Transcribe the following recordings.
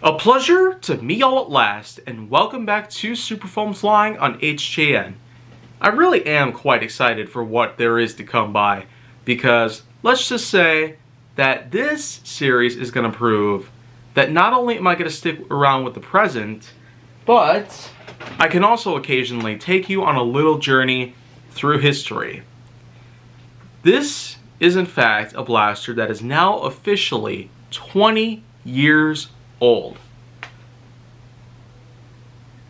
A pleasure to meet y'all at last, and welcome back to Super Foam Flying on HJN. I really am quite excited for what there is to come by, because let's just say that this series is going to prove that not only am I going to stick around with the present, but I can also occasionally take you on a little journey through history. This is in fact a blaster that is now officially 20 years old.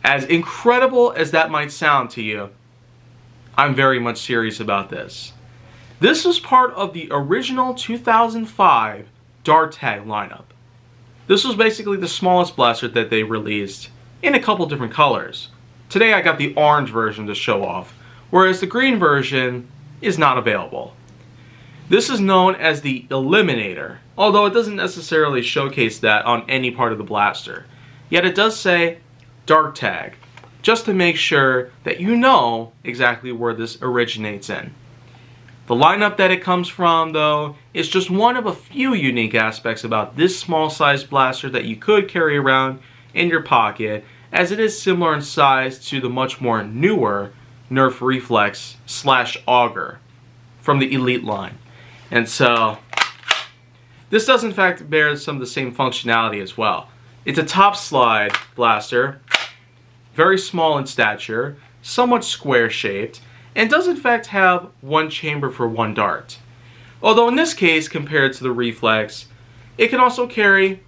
As incredible as that might sound to you, I'm very much serious about this. This was part of the original 2005 Dart Tag lineup. This was basically the smallest blaster that they released in a couple different colors. Today I got the orange version to show off, whereas the green version is not available. This is known as the Eliminator, although it doesn't necessarily showcase that on any part of the blaster. Yet it does say Dart Tag, just to make sure that you know exactly where this originates in. The lineup that it comes from, though, is just one of a few unique aspects about this small-sized blaster that you could carry around in your pocket, as it is similar in size to the much more newer Nerf Reflex / Auger from the Elite line. And so, this does in fact bear some of the same functionality as well. It's a top slide blaster, very small in stature, somewhat square shaped, and does in fact have one chamber for one dart. Although in this case, compared to the Reflex, it can also carry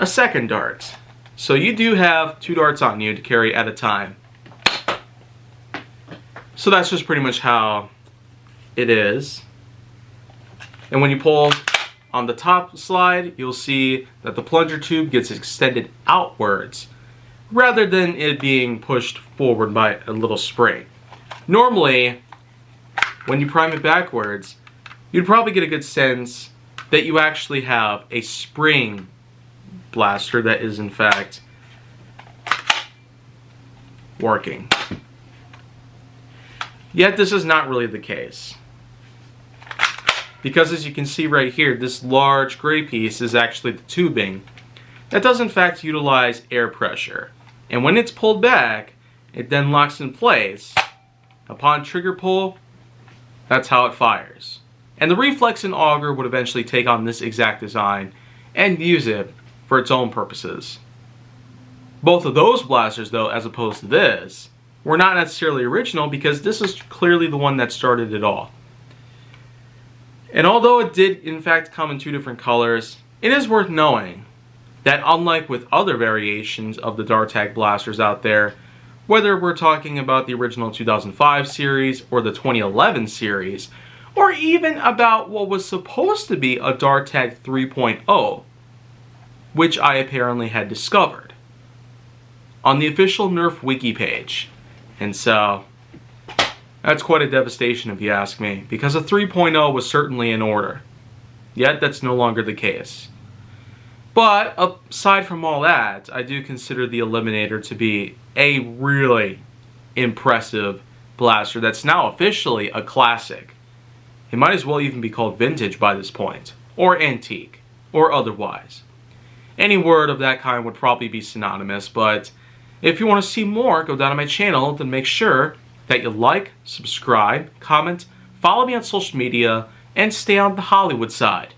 a second dart. So you do have two darts on you to carry at a time. So that's just pretty much how it is. And when you pull on the top slide, you'll see that the plunger tube gets extended outwards rather than it being pushed forward by a little spring. Normally, when you prime it backwards, you'd probably get a good sense that you actually have a spring blaster that is in fact working. Yet this is not really the case. Because as you can see right here, this large gray piece is actually the tubing that does in fact utilize air pressure. And when it's pulled back, it then locks in place. Upon trigger pull, that's how it fires. And the Reflex and Auger would eventually take on this exact design and use it for its own purposes. Both of those blasters, though, as opposed to this, were not necessarily original, because this is clearly the one that started it all. And although it did in fact come in two different colors, it is worth knowing that unlike with other variations of the Dart Tag blasters out there, whether we're talking about the original 2005 series or the 2011 series, or even about what was supposed to be a Dart Tag 3.0, which I apparently had discovered on the official Nerf wiki page. And so, that's quite a devastation if you ask me, because a 3.0 was certainly in order. Yet that's no longer the case. But aside from all that, I do consider the Eliminator to be a really impressive blaster that's now officially a classic. It might as well even be called vintage by this point, or antique, or otherwise. Any word of that kind would probably be synonymous, but if you want to see more, go down to my channel, then make sure that you like, subscribe, comment, follow me on social media, and stay on the Hollywood side.